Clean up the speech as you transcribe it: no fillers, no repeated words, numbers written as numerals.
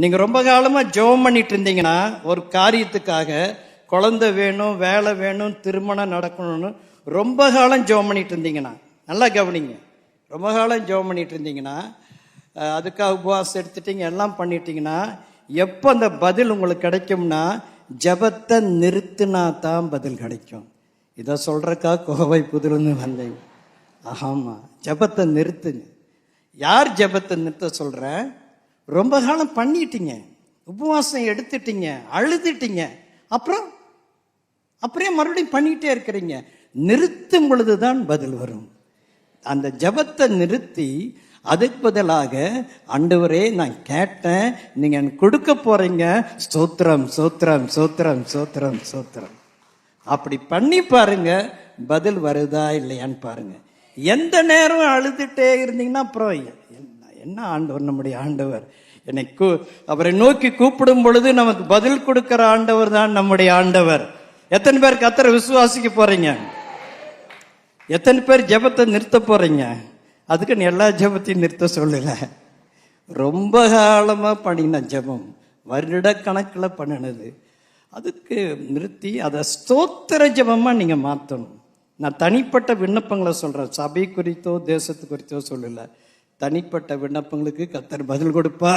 நீங்க ரொம்ப காலமா ஜெபம் பண்ணிட்டு இருந்தீங்கன்னா ஒரு காரியத்துக்காக, குழந்தை வேணும், வேலை வேணும், திருமணம் நடக்கணும்னு ரொம்ப காலம் ஜெபம் பண்ணிட்டு இருந்தீங்கன்னா, நல்லா கவனிங்க, ரொம்ப காலம் ஜெபம் பண்ணிட்டு இருந்தீங்கன்னா, அதுக்காக உபவாசம் எடுத்துட்டீங்க, எல்லாம் பண்ணிட்டீங்கன்னா, எப்போ அந்த பதில் உங்களுக்கு கிடைக்கும்னா ஜெபத்தை நிறுத்தினா தான் பதில் கிடைக்கும். இதை சொல்றக்கா கோவை புதுலன்னு வந்தீங்க. ஆமா, ஜெபத்தை நிறுத்துங்க. யார் ஜெபத்தை நிறுத்த சொல்றேன்? ரொம்ப காலம் பண்ணிட்டீங்க, உபவாசம் எடுத்துட்டீங்க, அழுதுட்டீங்க, அப்புறம் மறுபடியும் பண்ணிட்டே இருக்கிறீங்க. நிறுத்தும் பொழுதுதான் பதில் வரும். அந்த ஜெபத்தை நிறுத்தி அதுக்கு பதிலாக, ஆண்டவரே நான் கேட்டேன், நீங்க எனக்கு கொடுக்க போறீங்க, ஸ்தோத்திரம் ஸ்தோத்திரம் ஸ்தோத்திரம் ஸ்தோத்திரம் ஸ்தோத்திரம், அப்படி பண்ணி பாருங்க, பதில் வருதா இல்லையான்னு பாருங்க. எந்த நேரம் அழுதுட்டே இருந்தீங்கன்னா அப்புறம் என்ன ஆண்டவர், நம்முடைய ஆண்டவர் என்னை அவரை நோக்கி கூப்பிடும் பொழுது நமக்கு பதில் கொடுக்கிற ஆண்டவர் தான் நம்முடைய ஆண்டவர். எத்தனை பேர் கர்த்தரை விசுவாசிக்க போறீங்க? எத்தனை பேர் ஜெபத்தை நிறுத்த போறீங்க? அதுக்கு எல்லா ஜெபத்தையும் நிறுத்த சொல்லல. ரொம்ப காலமா பண்ணின ஜெபம், வருட கணக்கில் பண்ணினது, அதுக்கு நிறுத்தி அதை ஸ்தோத்திர ஜெபமா நீங்க மாற்றணும். நான் தனிப்பட்ட விண்ணப்பங்களை சொல்றேன், சபை குறித்தோ தேசத்து குறித்தோ சொல்லல. தனிப்பட்ட விண்ணப்பங்களுக்கு கர்த்தர் பதில் கொடுப்பார்.